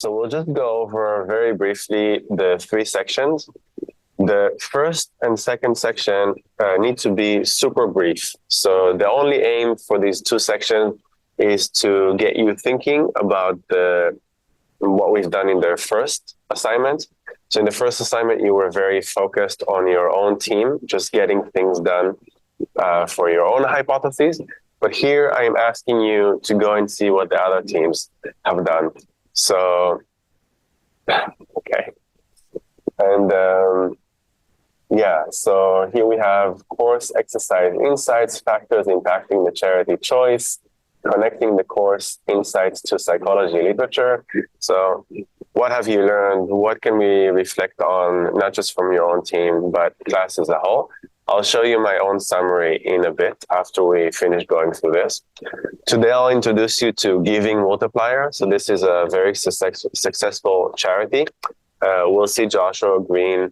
So we'll just go over very briefly the three sections. The first and second section need to be super brief. So the only aim for these two sections is to get you thinking about what we've done in the first assignment. So in the first assignment, you were very focused on your own team, just getting things done for your own hypotheses. But here I am asking you to go and see what the other teams have done. So, okay. And so here we have course exercise insights, factors impacting the charity choice, connecting the course insights to psychology literature. So what have you learned? What can we reflect on, not just from your own team, but class as a whole? I'll show you my own summary in a bit after we finish going through this. Today, I'll introduce you to Giving Multiplier. So this is a very successful charity. We'll see Joshua Green,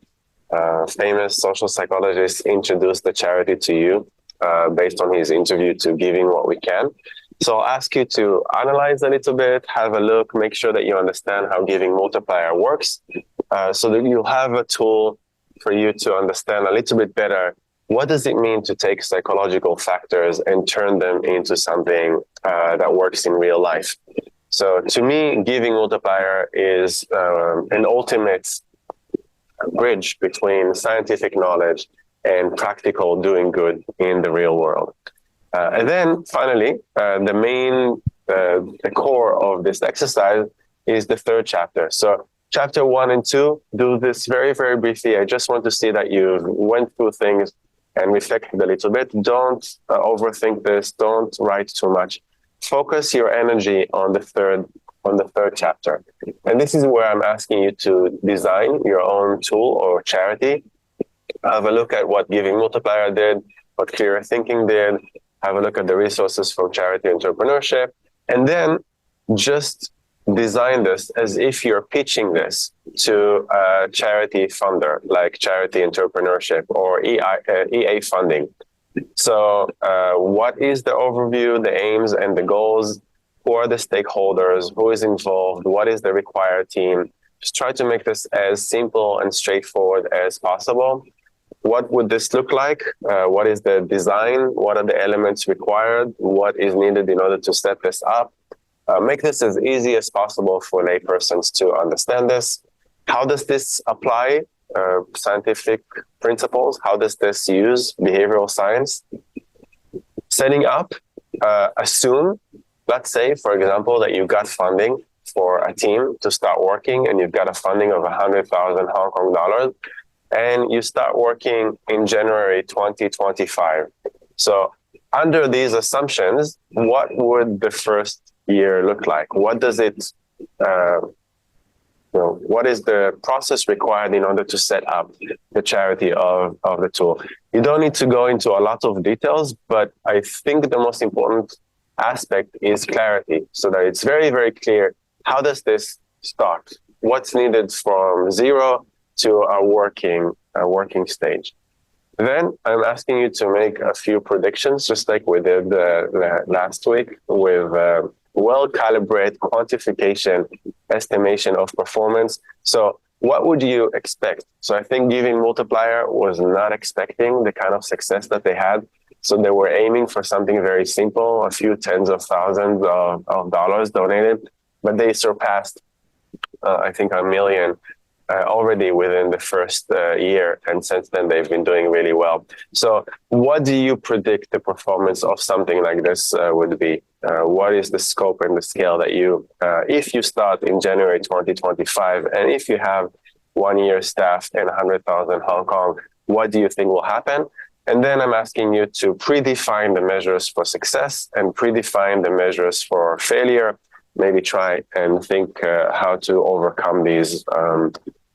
famous social psychologist, introduce the charity to you based on his interview to Giving What We Can. So I'll ask you to analyze a little bit, have a look, make sure that you understand how Giving Multiplier works, so that you'll have a tool for you to understand a little bit better what does it mean to take psychological factors and turn them into something that works in real life. So to me, Giving Multiplier is an ultimate bridge between scientific knowledge and practical doing good in the real world. And then finally, the core of this exercise is the third chapter. So chapter 1 and 2, do this very, very briefly. I just want to see that you went through things and reflected a little bit. Don't overthink this. Don't write too much. Focus your energy on the third chapter. And this is where I'm asking you to design your own tool or charity. Have a look at what Giving Multiplier did, what Clear Thinking did. Have a look at the resources from charity entrepreneurship, and then just design this as if you're pitching this to a charity funder like charity entrepreneurship or EA funding. So what is the overview, the aims and the goals? Who are the stakeholders? Who is involved? What is the required team? Just try to make this as simple and straightforward as possible. What would this look like? What is the design? What are the elements required? What is needed in order to set this up? Make this as easy as possible for laypersons to understand this. How does this apply scientific principles? How does this use behavioral science? Setting up, assume, let's say, for example, that you got funding for a team to start working and you've got a funding of 100,000 Hong Kong dollars and you start working in January 2025. So under these assumptions, what would the first year look like? What does it, what is the process required in order to set up the charity of the tool? You don't need to go into a lot of details, but I think the most important aspect is clarity, so that it's very, very clear, how does this start? What's needed from zero to a working stage? Then I'm asking you to make a few predictions, just like we did last week, with well-calibrated quantification, estimation of performance. So what would you expect? So I think Giving Multiplier was not expecting the kind of success that they had. So they were aiming for something very simple, a few tens of thousands of dollars donated, but they surpassed, I think, 1 million already within the first year. And since then, they've been doing really well. So what do you predict the performance of something like this would be? What is the scope and the scale that if you start in January 2025, and if you have 1 year staff and 100,000 Hong Kong, what do you think will happen? And then I'm asking you to predefine the measures for success and predefine the measures for failure. Maybe try and think how to overcome these,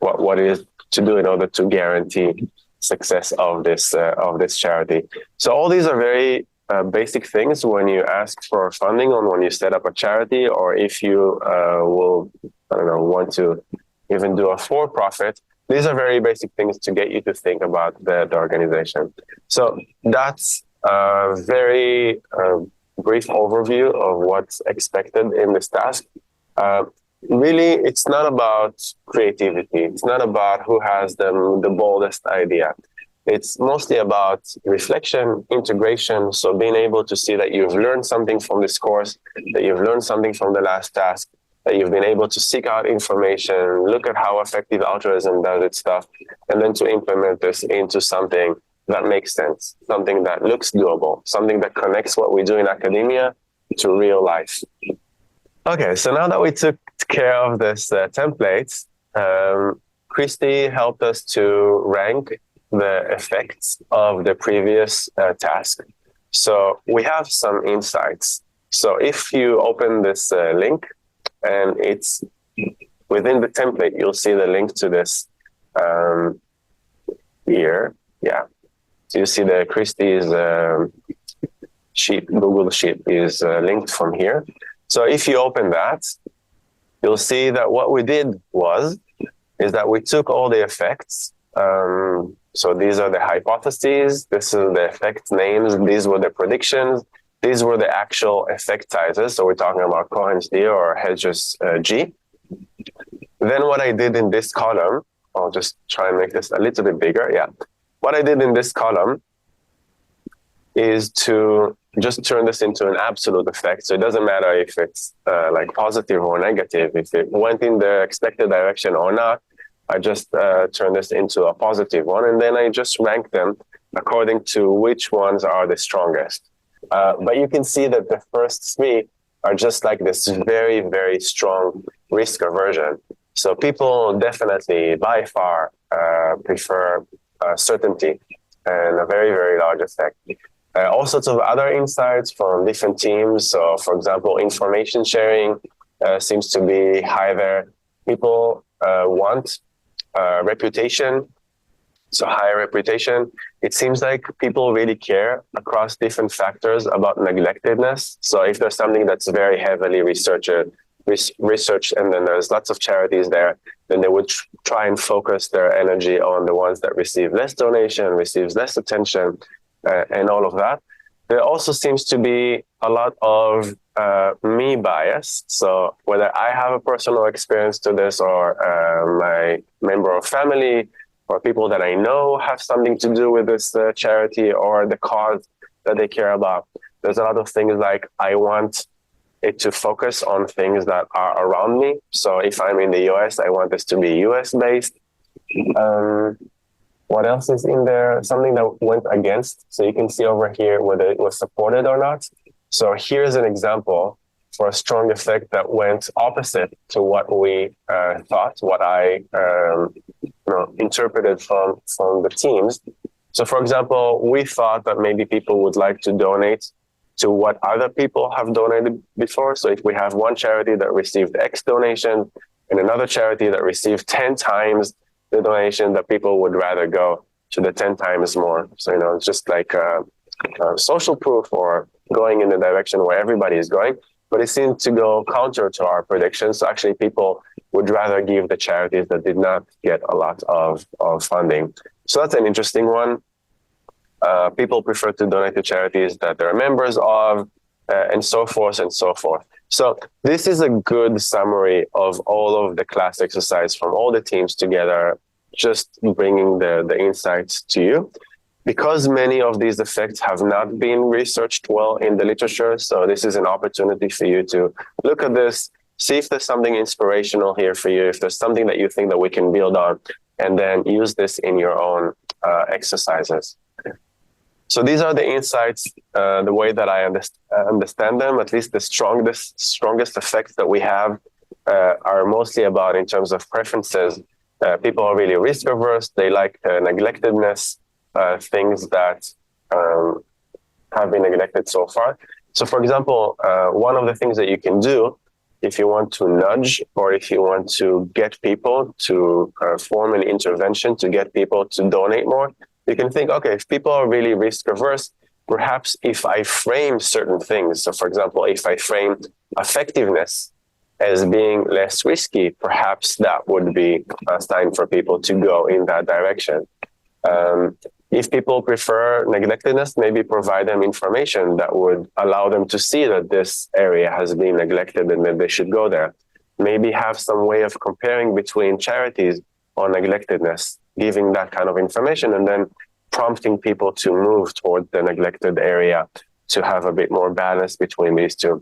what is to do in order to guarantee success of this charity. So all these are very basic things when you ask for funding or when you set up a charity, or if you want to even do a for-profit. These are very basic things to get you to think about the organization. So that's a very brief overview of what's expected in this task. really, it's not about creativity. It's not about who has the boldest idea. It's mostly about reflection, integration. So being able to see that you've learned something from this course, that you've learned something from the last task, that you've been able to seek out information, look at how effective altruism does its stuff, and then to implement this into something that makes sense, something that looks doable, something that connects what we do in academia to real life. Okay, so now that we took care of this template, Christy helped us to rank the effects of the previous task. So we have some insights. So if you open this link, and it's within the template, you'll see the link to this here. Yeah. So you see the Christie's sheet, Google Sheet is linked from here. So if you open that, you'll see that what we did is that we took all the effects. So these are the hypotheses. This is the effect names. These were the predictions. These were the actual effect sizes. So we're talking about Cohen's d or Hedges G. Then what I did in this column, I'll just try and make this a little bit bigger. Yeah. What I did in this column is to just turn this into an absolute effect. So it doesn't matter if it's like positive or negative, if it went in the expected direction or not. I just turn this into a positive one, and then I just rank them according to which ones are the strongest. But you can see that the first three are just like this very, very strong risk aversion. So people definitely, by far, prefer certainty and a very, very large effect. All sorts of other insights from different teams. So, for example, information sharing seems to be high there. People want reputation, so higher reputation. It seems like people really care across different factors about neglectedness. So if there's something that's very heavily researched, and then there's lots of charities there, then they would try and focus their energy on the ones that receive less donation, receives less attention, and all of that. There also seems to be a lot of me bias. So whether I have a personal experience to this, or my member of family or people that I know have something to do with this charity or the cause that they care about. There's a lot of things like I want it to focus on things that are around me. So if I'm in the US, I want this to be US based. What else is in there? Something that went against. So you can see over here whether it was supported or not. So here's an example for a strong effect that went opposite to what we thought, what I interpreted from the teams. So for example, we thought that maybe people would like to donate to what other people have donated before. So if we have one charity that received X donation and another charity that received 10 times the donation, that people would rather go to the 10 times more. So, it's just like social proof or going in the direction where everybody is going. But it seemed to go counter to our predictions. So actually people would rather give the charities that did not get a lot of funding. So that's an interesting one. People prefer to donate to charities that they're members of, and so forth and so forth. So this is a good summary of all of the class exercise from all the teams together, just bringing the insights to you. Because many of these effects have not been researched well in the literature, so this is an opportunity for you to look at this, see if there's something inspirational here for you, if there's something that you think that we can build on, and then use this in your own exercises. So these are the insights, the way that I understand them. At least the strongest effects that we have are mostly about in terms of preferences. People are really risk averse. They like neglectedness, things that have been neglected so far. So for example, one of the things that you can do if you want to nudge or if you want to get people to form an intervention to get people to donate more, you can think, okay, if people are really risk averse, perhaps if I frame certain things, so for example, if I frame effectiveness as being less risky, perhaps that would be a sign for people to go in that direction. If people prefer neglectedness, maybe provide them information that would allow them to see that this area has been neglected and that they should go there. maybe have some way of comparing between charities on neglectedness, giving that kind of information, and then prompting people to move toward the neglected area to have a bit more balance between these two.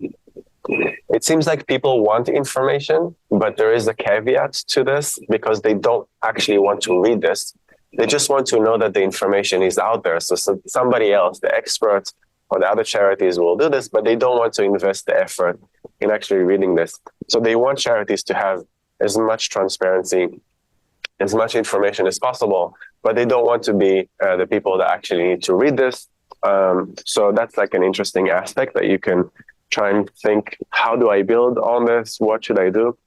It seems like people want information, but there is a caveat to this because they don't actually want to read this. They just want to know that the information is out there. So somebody else, the experts or the other charities will do this, but they don't want to invest the effort in actually reading this. So they want charities to have as much transparency, as much information as possible, but they don't want to be the people that actually need to read this. So that's like an interesting aspect that you can try and think, how do I build on this? What should I do?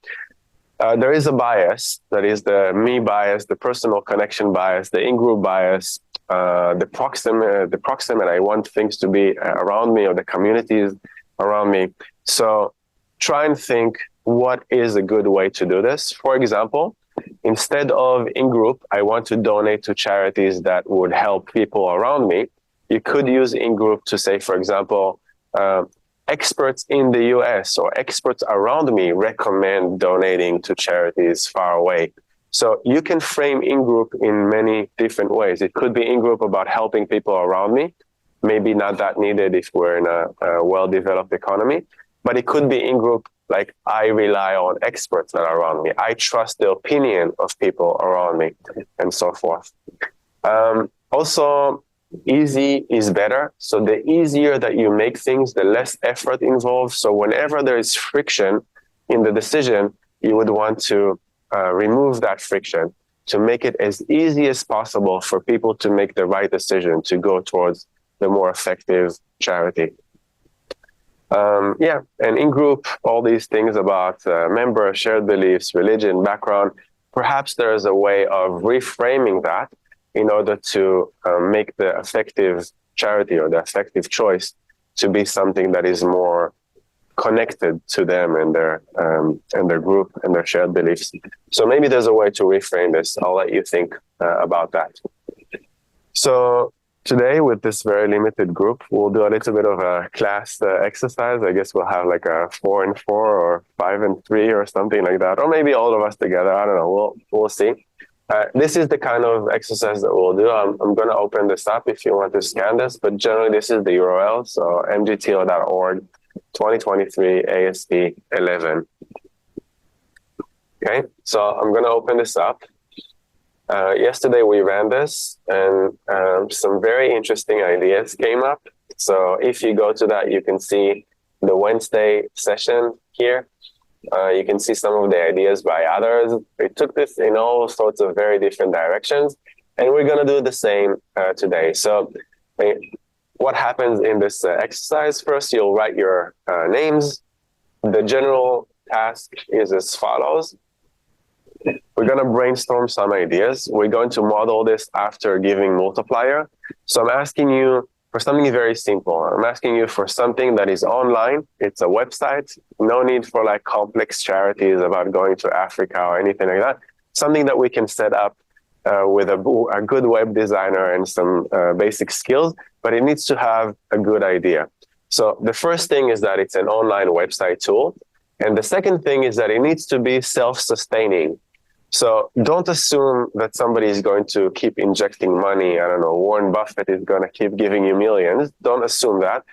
There is a bias, that is the me bias, the personal connection bias, the in-group bias, the proximate. I want things to be around me or the communities around me. So try and think, what is a good way to do this? For example, instead of in-group, I want to donate to charities that would help people around me. You could use in-group to say, for example, experts in the US or experts around me recommend donating to charities far away. So you can frame in-group in many different ways. It could be in-group about helping people around me, maybe not that needed if we're in a well-developed economy, but it could be in-group like, I rely on experts that are around me. I trust the opinion of people around me, and so forth. Also, easy is better. So the easier that you make things, the less effort involved. So whenever there is friction in the decision, you would want to remove that friction to make it as easy as possible for people to make the right decision to go towards the more effective charity. And in group, all these things about member, shared beliefs, religion, background, perhaps there is a way of reframing that in order to make the effective charity or the effective choice to be something that is more connected to them and their group and their shared beliefs. So maybe there's a way to reframe this. I'll let you think about that. So today, with this very limited group, we'll do a little bit of a class exercise. I guess we'll have like a 4 and 4 or 5 and 3 or something like that, or maybe all of us together. I don't know. We'll see. This is the kind of exercise that we'll do. I'm going to open this up if you want to scan this, but generally this is the URL. So mgto.org 2023 ASP 11. Okay, so I'm going to open this up. Yesterday we ran this and some very interesting ideas came up. So if you go to that, you can see the Wednesday session here. You can see some of the ideas by others. We took this in all sorts of very different directions, and we're going to do the same today. So what happens in this exercise? First, you'll write your names. The general task is as follows. We're going to brainstorm some ideas. We're going to model this after giving Multiplier. So I'm asking you for something very simple. I'm asking you for something that is online. It's a website. No need for like complex charities about going to Africa or anything like that. Something that we can set up with a good web designer and some basic skills, but it needs to have a good idea. So the first thing is that it's an online website tool. And the second thing is that it needs to be self-sustaining. So don't assume that somebody is going to keep injecting money. I don't know, Warren Buffett is going to keep giving you millions. Don't assume that.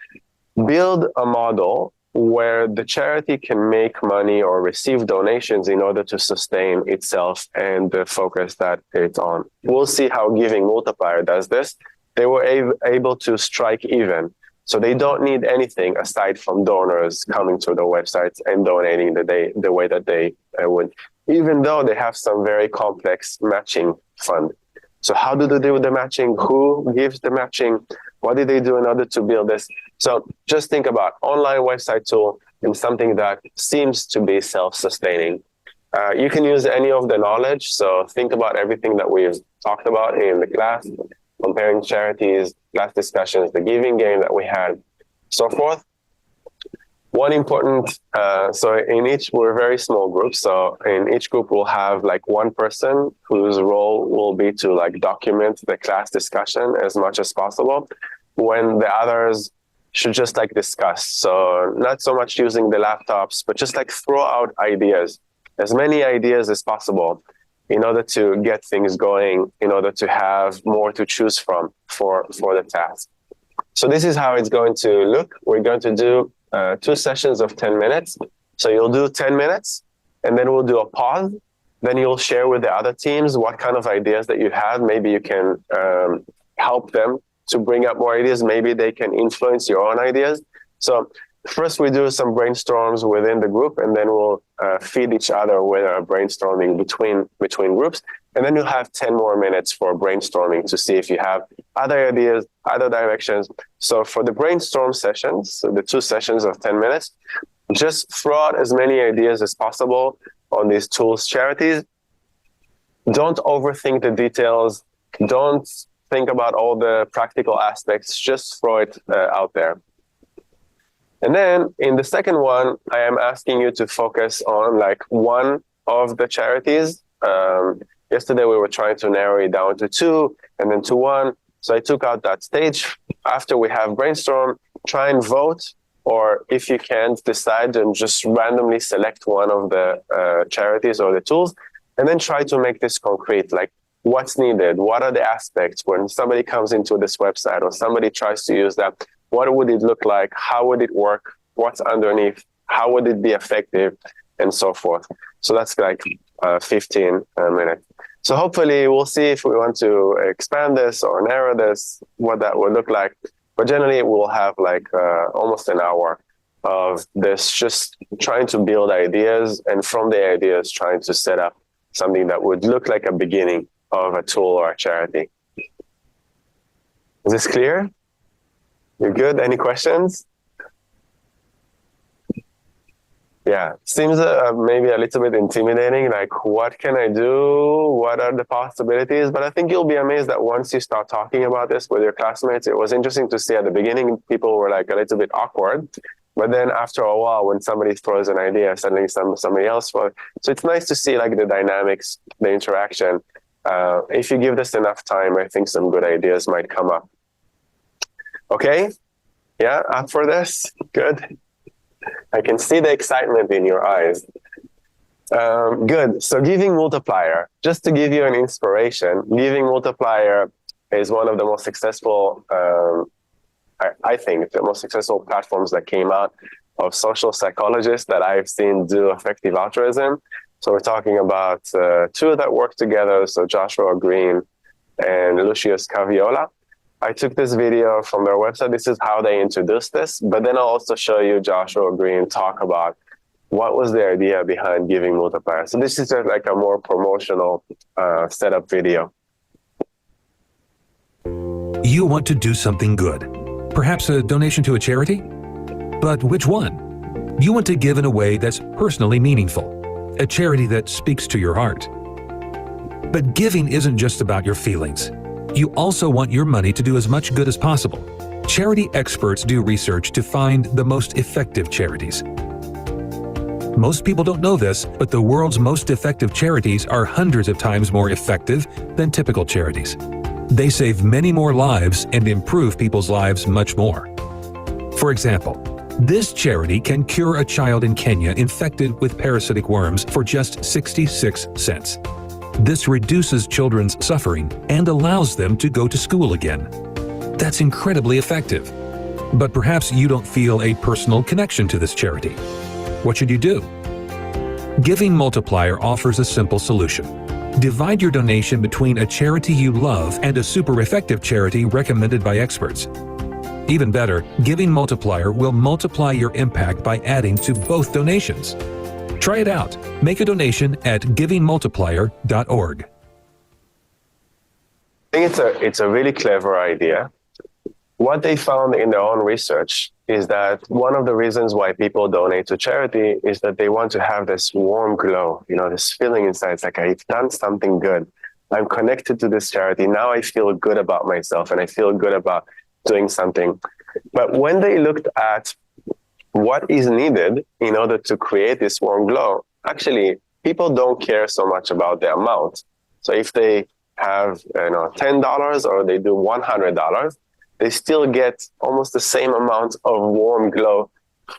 Build a model where the charity can make money or receive donations in order to sustain itself and the focus that it's on. We'll see how Giving Multiplier does this. They were able to strike even. So they don't need anything aside from donors coming to the websites and donating the way that they would, even though they have some very complex matching fund. So how do they do the matching? Who gives the matching? What did they do in order to build this? So just think about online website tool and something that seems to be self-sustaining. You can use any of the knowledge. So think about everything that we've talked about in the class, comparing charities, class discussions, the giving game that we had, so forth. One important, so in each, we're a very small group. So in each group, we'll have like one person whose role will be to like document the class discussion as much as possible. When the others should just like discuss. So not so much using the laptops, but just like throw out ideas, as many ideas as possible, in order to get things going, in order to have more to choose from for the task. So this is how it's going to look. We're going to do 2 sessions of 10 minutes. So you'll do 10 minutes, and then we'll do a pause. Then you'll share with the other teams what kind of ideas that you have. Maybe you can help them to bring up more ideas. Maybe they can influence your own ideas. So first we do some brainstorms within the group, and then we'll feed each other with our brainstorming between groups. And then you'll have 10 more minutes for brainstorming to see if you have other ideas, other directions. So for the brainstorm sessions, so the 2 sessions of 10 minutes, just throw out as many ideas as possible on these tools charities. Don't overthink the details. Don't think about all the practical aspects. Just throw it out there. And then in the second one, I am asking you to focus on like one of the charities. Yesterday, we were trying to narrow it down to 2 and then to 1. So I took out that stage. After we have brainstorm, try and vote, or if you can't decide, then just randomly select one of the charities or the tools, and then try to make this concrete, like what's needed, what are the aspects when somebody comes into this website or somebody tries to use that, what would it look like, how would it work, what's underneath, how would it be effective, and so forth. So that's like 15 minutes. So hopefully we'll see if we want to expand this or narrow this, what that would look like. But generally we'll have like almost an hour of this, just trying to build ideas, and from the ideas trying to set up something that would look like a beginning of a tool or a charity. Is this clear? You good? Any questions? Yeah, seems maybe a little bit intimidating, like what can I do? What are the possibilities? But I think you'll be amazed that once you start talking about this with your classmates, it was interesting to see at the beginning, people were like a little bit awkward. But then after a while, when somebody throws an idea, suddenly somebody else throws. So it's nice to see like the dynamics, the interaction. If you give this enough time, I think some good ideas might come up. Okay? Yeah, up for this? Good. I can see the excitement in your eyes. Good. So Giving Multiplier, just to give you an inspiration, Giving Multiplier is one of the most successful, I think, the most successful platforms that came out of social psychologists that I've seen do effective altruism. So we're talking about 2 that work together, so Joshua Green and Lucius Caviola. I took this video from their website. This is how they introduced this, but then I'll also show you Joshua Green talk about what was the idea behind Giving Multiplier. So this is like a more promotional setup video. You want to do something good, perhaps a donation to a charity? But which one? You want to give in a way that's personally meaningful, a charity that speaks to your heart. But giving isn't just about your feelings. You also want your money to do as much good as possible. Charity experts do research to find the most effective charities. Most people don't know this, but the world's most effective charities are hundreds of times more effective than typical charities. They save many more lives and improve people's lives much more. For example, this charity can cure a child in Kenya infected with parasitic worms for just 66 cents. This reduces children's suffering and allows them to go to school again. That's incredibly effective. But perhaps you don't feel a personal connection to this charity. What should you do? Giving Multiplier offers a simple solution. Divide your donation between a charity you love and a super effective charity recommended by experts. Even better, Giving Multiplier will multiply your impact by adding to both donations. Try it out. Make a donation at givingmultiplier.org. I think it's a really clever idea. What they found in their own research is that one of the reasons why people donate to charity is that they want to have this warm glow, this feeling inside. It's like, I've done something good. I'm connected to this charity. Now I feel good about myself and I feel good about doing something. But when they looked at what is needed in order to create this warm glow, actually, people don't care so much about the amount. So if they have $10 or they do $100, they still get almost the same amount of warm glow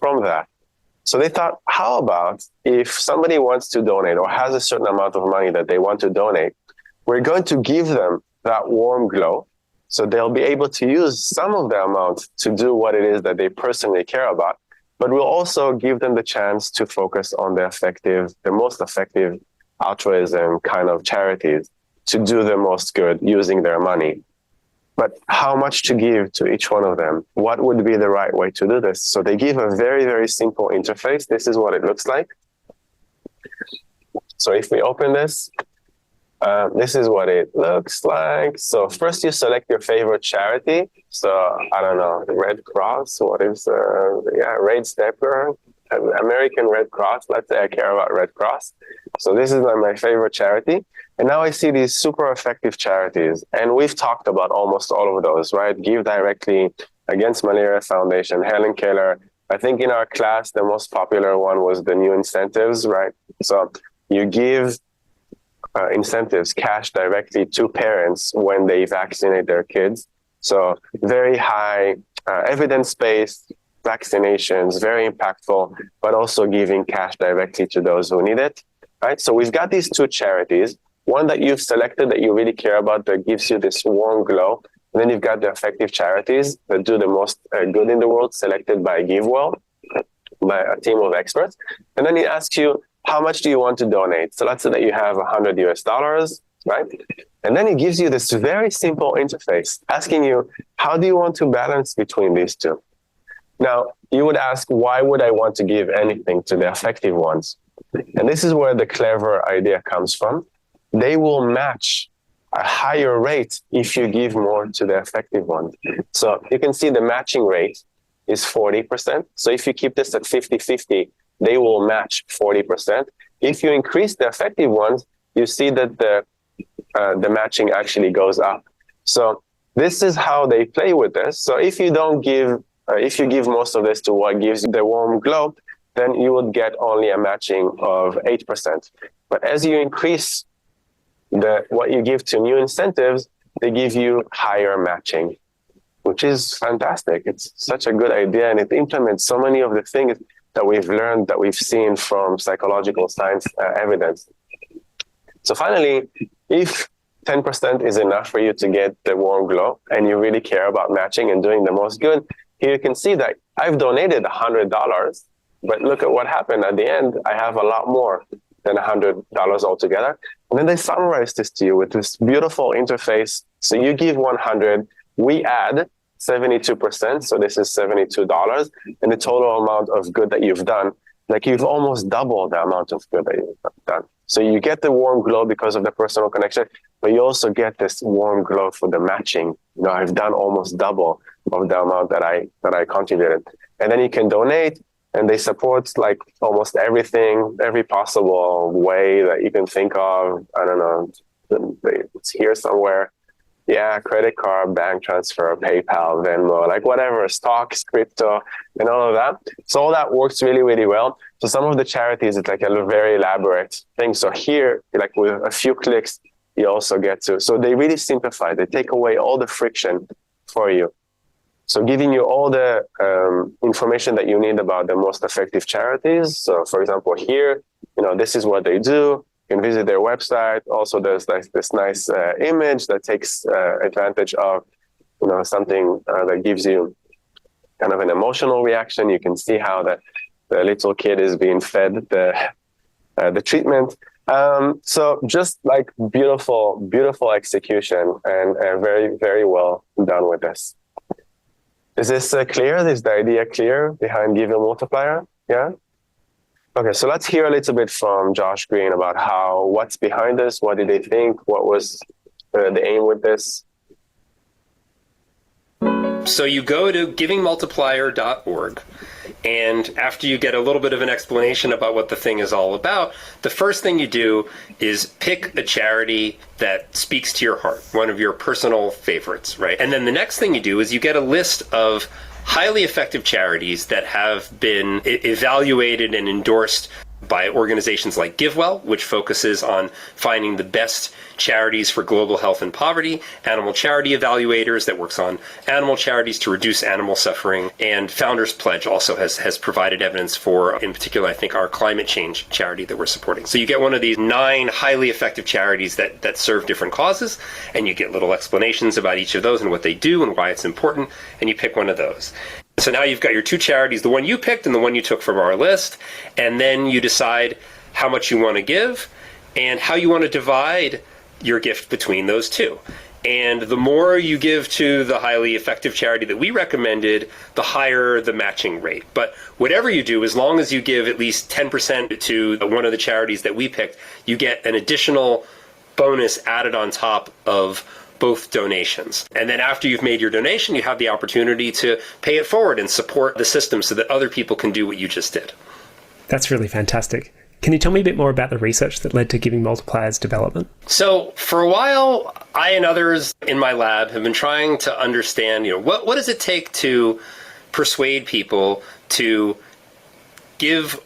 from that. So they thought, how about if somebody wants to donate or has a certain amount of money that they want to donate, we're going to give them that warm glow. So they'll be able to use some of the amount to do what it is that they personally care about. But we'll also give them the chance to focus on the most effective altruism kind of charities to do the most good using their money. But how much to give to each one of them? What would be the right way to do this? So they give a very, very simple interface. This is what it looks like. So if we open this, this is what it looks like. So first you select your favorite charity. So I don't know, Red Cross, Red Stepper, American Red Cross. Let's say I care about Red Cross. So this is my favorite charity. And now I see these super effective charities. And we've talked about almost all of those, right? Give Directly, Against Malaria Foundation, Helen Keller. I think in our class, the most popular one was the new incentives, right? So you give incentives, cash directly to parents when they vaccinate their kids. So very high evidence-based vaccinations, very impactful, but also giving cash directly to those who need it, right? So we've got these two charities, one that you've selected that you really care about that gives you this warm glow. And then you've got the effective charities that do the most good in the world, selected by GiveWell, by a team of experts. And then it asks you, how much do you want to donate? So let's say that you have $100, right? And then it gives you this very simple interface asking you, how do you want to balance between these two? Now, you would ask, why would I want to give anything to the effective ones? And this is where the clever idea comes from. They will match a higher rate if you give more to the effective ones. So you can see the matching rate is 40%. So if you keep this at 50-50, they will match 40%. If you increase the effective ones, you see that the matching actually goes up. So this is how they play with this. So if you don't give, if you give most of this to what gives you the warm glow, then you would get only a matching of 8%. But as you increase what you give to new incentives, they give you higher matching, which is fantastic. It's such a good idea, and it implements so many of the things that we've learned, that we've seen from psychological science evidence. So finally, if 10% is enough for you to get the warm glow and you really care about matching and doing the most good, here you can see that I've donated $100, but look at what happened at the end. I have a lot more than $100 altogether. And then they summarize this to you with this beautiful interface. So you give 100, we add 72%, so this is $72, and the total amount of good that you've done, like you've almost doubled the amount of good that you've done. So you get the warm glow because of the personal connection, but you also get this warm glow for the matching. You know, I've done almost double of the amount that I contributed. And then you can donate, and they support like almost everything, every possible way that you can think of. I don't know, it's here somewhere. Yeah, credit card, bank transfer, PayPal, Venmo, like whatever, stocks, crypto, and all of that. So all that works really, really well. So some of the charities, it's like a very elaborate thing. So here, like with a few clicks, you also get to. So they really simplify. They take away all the friction for you. So giving you all the information that you need about the most effective charities. So for example, here, this is what they do. You can visit their website. Also, there's this nice image that takes advantage of, something that gives you kind of an emotional reaction. You can see how the little kid is being fed the treatment. So just like beautiful, beautiful execution, and very, very well done with this. Is this clear? Is the idea clear behind Give a Multiplier? Yeah? Okay, so let's hear a little bit from Josh Green about what's behind this, what did they think, what was the aim with this? So you go to givingmultiplier.org, and after you get a little bit of an explanation about what the thing is all about, the first thing you do is pick a charity that speaks to your heart, one of your personal favorites, right? And then the next thing you do is you get a list of highly effective charities that have been evaluated and endorsed by organizations like GiveWell, which focuses on finding the best charities for global health and poverty, Animal Charity Evaluators that works on animal charities to reduce animal suffering, and Founders Pledge also has provided evidence for, in particular, I think, our climate change charity that we're supporting. So you get one of these 9 highly effective charities that serve different causes, and you get little explanations about each of those and what they do and why it's important, and you pick one of those. So now you've got your 2 charities, the one you picked and the one you took from our list, and then you decide how much you want to give and how you want to divide your gift between those 2. And the more you give to the highly effective charity that we recommended, the higher the matching rate. But whatever you do, as long as you give at least 10% to one of the charities that we picked, you get an additional bonus added on top of both donations. And then after you've made your donation, you have the opportunity to pay it forward and support the system so that other people can do what you just did. That's really fantastic. Can you tell me a bit more about the research that led to Giving Multiplier's development? So for a while, I and others in my lab have been trying to understand, what does it take to persuade people to give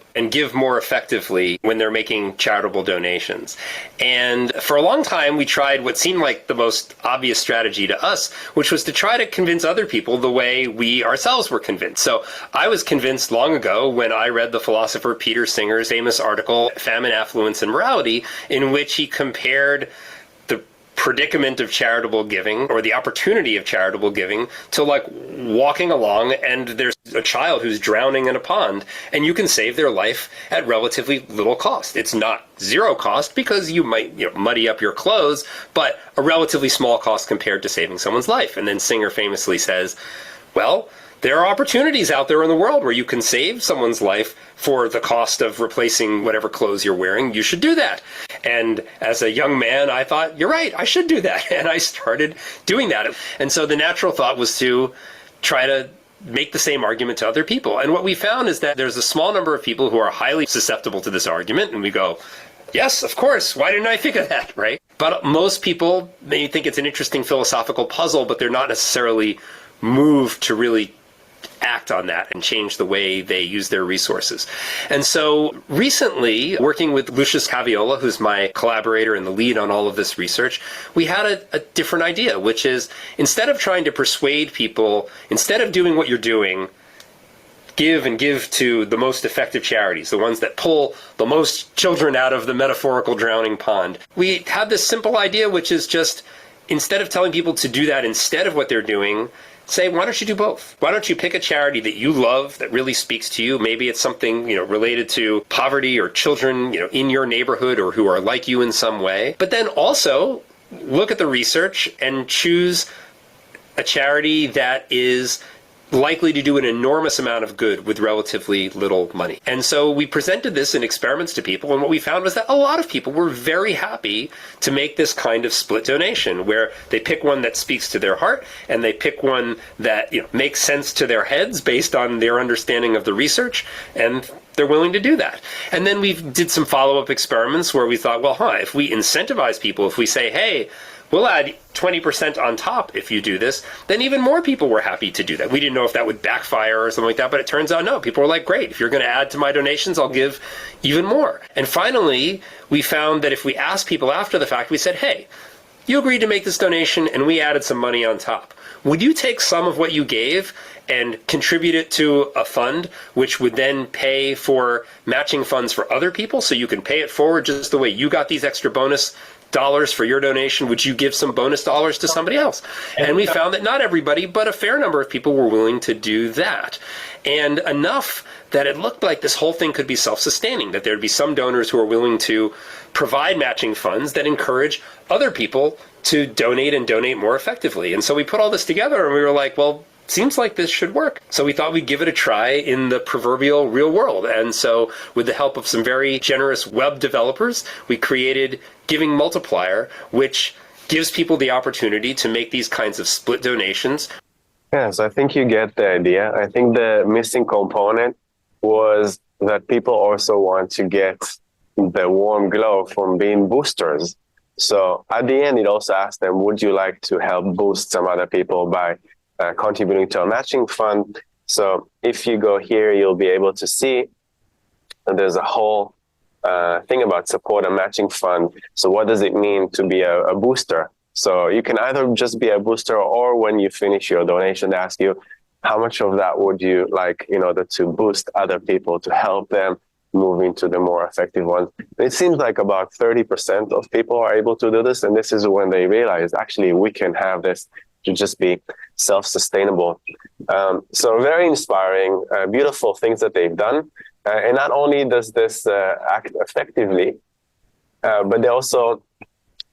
more effectively when they're making charitable donations. And for a long time, we tried what seemed like the most obvious strategy to us, which was to try to convince other people the way we ourselves were convinced. So I was convinced long ago when I read the philosopher Peter Singer's famous article, Famine, Affluence, and Morality, in which he compared the predicament of charitable giving, or the opportunity of charitable giving, to like walking along and there's a child who's drowning in a pond and you can save their life at relatively little cost. It's not zero cost because you might muddy up your clothes, but a relatively small cost compared to saving someone's life. And then Singer famously says, well, there are opportunities out there in the world where you can save someone's life for the cost of replacing whatever clothes you're wearing. You should do that. And as a young man, I thought, you're right, I should do that. And I started doing that. And so the natural thought was to try to make the same argument to other people. And what we found is that there's a small number of people who are highly susceptible to this argument. And we go, yes, of course, why didn't I think of that, right? But most people, they think it's an interesting philosophical puzzle, but they're not necessarily moved to really act on that and change the way they use their resources. And so recently, working with Lucius Caviola, who's my collaborator and the lead on all of this research, we had a different idea, which is instead of trying to persuade people, instead of doing what you're doing, give to the most effective charities, the ones that pull the most children out of the metaphorical drowning pond. We had this simple idea, which is just instead of telling people to do that instead of what they're doing, say, why don't you do both? Why don't you pick a charity that you love, that really speaks to you? Maybe it's something, related to poverty or children, in your neighborhood or who are like you in some way. But then also look at the research and choose a charity that is likely to do an enormous amount of good with relatively little money. And so we presented this in experiments to people, and what we found was that a lot of people were very happy to make this kind of split donation, where they pick one that speaks to their heart, and they pick one that makes sense to their heads based on their understanding of the research, and they're willing to do that. And then we did some follow-up experiments where we thought, well, if we incentivize people, if we say, hey, we'll add 20% on top if you do this, then even more people were happy to do that. We didn't know if that would backfire or something like that, but it turns out no. People were like, great, if you're going to add to my donations, I'll give even more. And finally, we found that if we asked people after the fact, we said, hey, you agreed to make this donation and we added some money on top. Would you take some of what you gave and contribute it to a fund, which would then pay for matching funds for other people, so you can pay it forward just the way you got these extra bonus dollars for your donation? Would you give some bonus dollars to somebody else? And we found that not everybody, but a fair number of people were willing to do that. And enough that it looked like this whole thing could be self-sustaining, that there'd be some donors who are willing to provide matching funds that encourage other people to donate and donate more effectively. And so we put all this together and we were like, well, seems like this should work. So we thought we'd give it a try in the proverbial real world. And so with the help of some very generous web developers, we created Giving Multiplier, which gives people the opportunity to make these kinds of split donations. Yes, I think you get the idea. I think the missing component was that people also want to get the warm glow from being boosters. So at the end, it also asked them, would you like to help boost some other people by contributing to a matching fund? So if you go here, you'll be able to see that there's a whole thing about support and matching fund. So what does it mean to be a booster? So you can either just be a booster, or when you finish your donation, they ask you, how much of that would you like in order to boost other people, to help them move into the more effective ones? It seems like about 30% of people are able to do this. And this is when they realize, actually, we can have this to just be self-sustainable. So very inspiring, beautiful things that they've done. And not only does this act effectively, but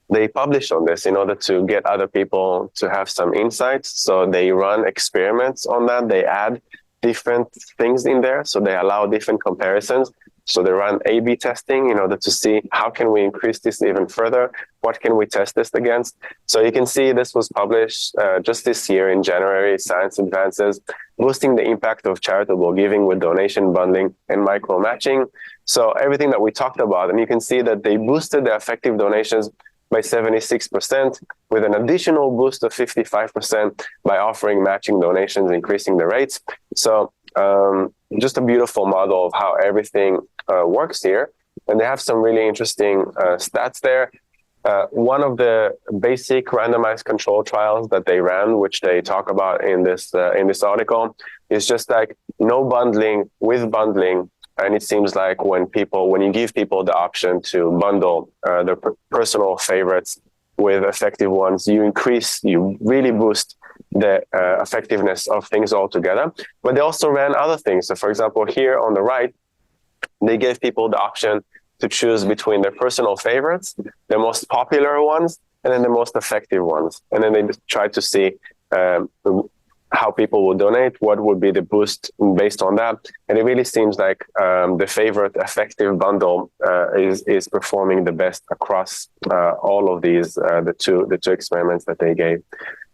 they publish on this in order to get other people to have some insights. So they run experiments on that. They add different things in there. So they allow different comparisons. So they run A/B testing in order to see how can we increase this even further? What can we test this against? So you can see this was published just this year in January, Science Advances, boosting the impact of charitable giving with donation bundling and micro matching. So everything that we talked about, and you can see that they boosted the effective donations by 76%, with an additional boost of 55% by offering matching donations, increasing the rates. So just a beautiful model of how everything works here. And they have some really interesting stats there. One of the basic randomized control trials that they ran, which they talk about in this article, is just like no bundling with bundling. And it seems like when you give people the option to bundle their personal favorites with effective ones, you really boost the effectiveness of things altogether. But they also ran other things. So for example, here on the right, they gave people the option to choose between their personal favorites, the most popular ones, and then the most effective ones. And then they tried to see how people will donate, what would be the boost based on that. And it really seems like the favorite effective bundle is performing the best across all of these, the two experiments that they gave.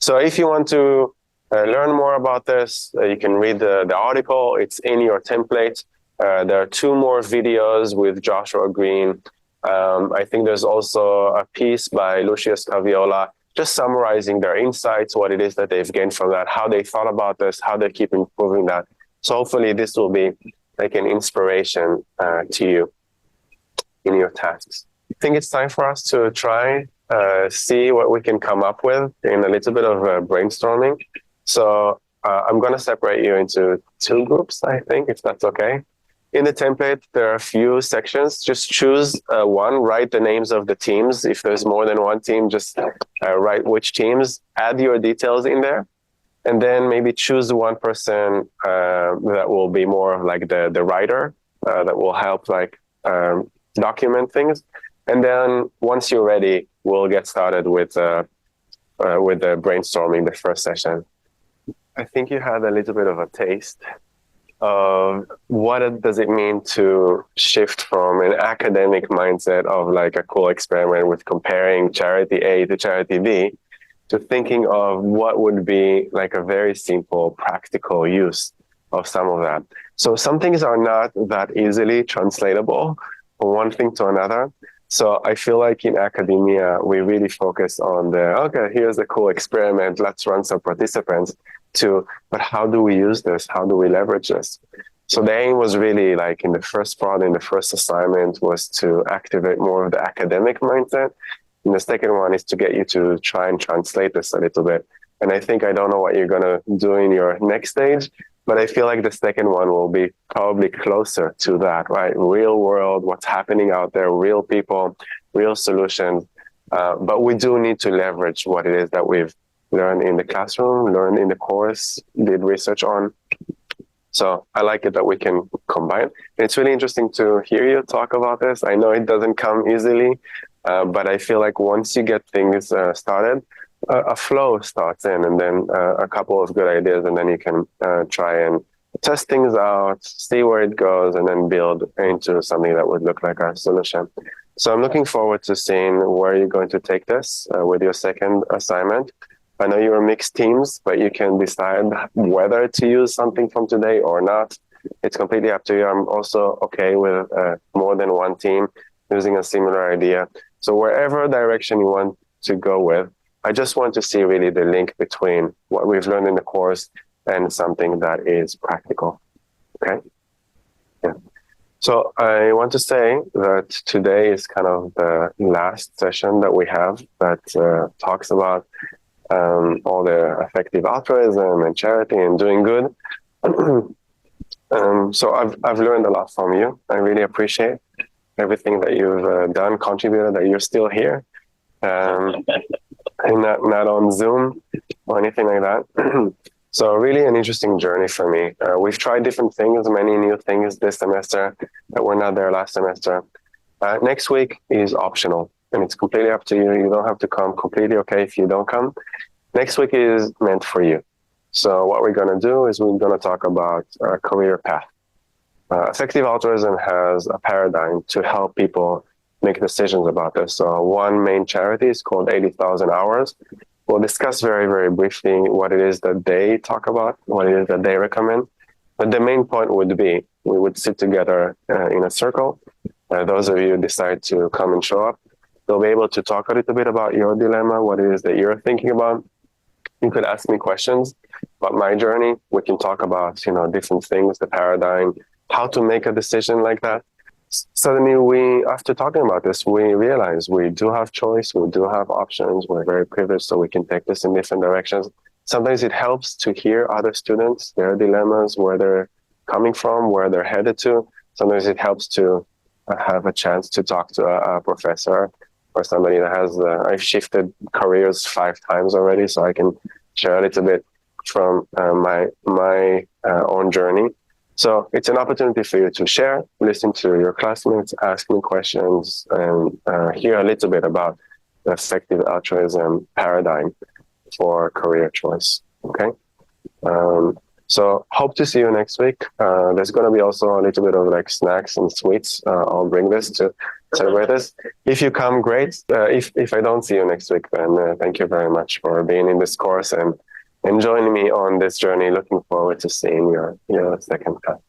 So if you want to learn more about this, you can read the article. It's in your template. There are 2 more videos with Joshua Green. I think there's also a piece by Lucius Caviola, just summarizing their insights, what it is that they've gained from that, how they thought about this, how they keep improving that. So hopefully this will be like an inspiration to you in your tasks. I think it's time for us to try, see what we can come up with in a little bit of brainstorming. So I'm going to separate you into 2 groups, I think, if that's okay. In the template, there are a few sections. Just choose one, write the names of the teams. If there's more than one team, just write which teams, add your details in there, and then maybe choose one person that will be more of like the writer that will help like document things. And then once you're ready, we'll get started with the brainstorming, the first session. I think you had a little bit of a taste of what does it mean to shift from an academic mindset of like a cool experiment with comparing charity A to charity B to thinking of what would be like a very simple practical use of some of that. So some things are not that easily translatable from one thing to another. So I feel like in academia, we really focus on okay, here's a cool experiment, let's run some participants, but how do we use this? How do we leverage this? So the aim was really like in the first part, in the first assignment, was to activate more of the academic mindset. And the second one is to get you to try and translate this a little bit. And I think, I don't know what you're going to do in your next stage, but I feel like the second one will be probably closer to that, right? Real world, what's happening out there, real people, real solutions. But we do need to leverage what it is that we've learned in the classroom, learned in the course, did research on. So I like it that we can combine. It's really interesting to hear you talk about this. I know it doesn't come easily, but I feel like once you get things started, a flow starts in, and then a couple of good ideas, and then you can try and test things out, see where it goes, and then build into something that would look like a solution. So I'm looking forward to seeing where you're going to take this with your second assignment. I know you're mixed teams, but you can decide whether to use something from today or not. It's completely up to you. I'm also okay with more than one team using a similar idea. So wherever direction you want to go with, I just want to see really the link between what we've learned in the course and something that is practical. Okay? Yeah. So I want to say that today is kind of the last session that we have that talks about all the effective altruism and charity and doing good. So I've learned a lot from you. I really appreciate everything that you've done, contributed, that you're still here, and not on Zoom or anything like that. So really an interesting journey for me. We've tried different things, many new things this semester that were not there last semester. Next week is optional, and it's completely up to you. You don't have to come. Completely okay if you don't come. Next week is meant for you. So what we're going to do is we're going to talk about a career path. Effective altruism has a paradigm to help people make decisions about this. So one main charity is called 80,000 Hours. We'll discuss very, very briefly what it is that they talk about, what it is that they recommend. But the main point would be we would sit together in a circle. Those of you who decide to come and show up, they'll be able to talk a little bit about your dilemma, what it is that you're thinking about. You could ask me questions about my journey. We can talk about, different things, the paradigm, how to make a decision like that. Suddenly after talking about this, we realize we do have choice, we do have options, we're very privileged, so we can take this in different directions. Sometimes it helps to hear other students, their dilemmas, where they're coming from, where they're headed to. Sometimes it helps to have a chance to talk to a professor or somebody that has, I've shifted careers 5 times already, so I can share a little bit from my own journey. So it's an opportunity for you to share, listen to your classmates, ask me questions, and hear a little bit about the effective altruism paradigm for career choice. Okay? So hope to see you next week. There's going to be also a little bit of like snacks and sweets. I'll bring this to celebrate this. If you come, great. If I don't see you next week, then thank you very much for being in this course and joining me on this journey. Looking forward to seeing your second path.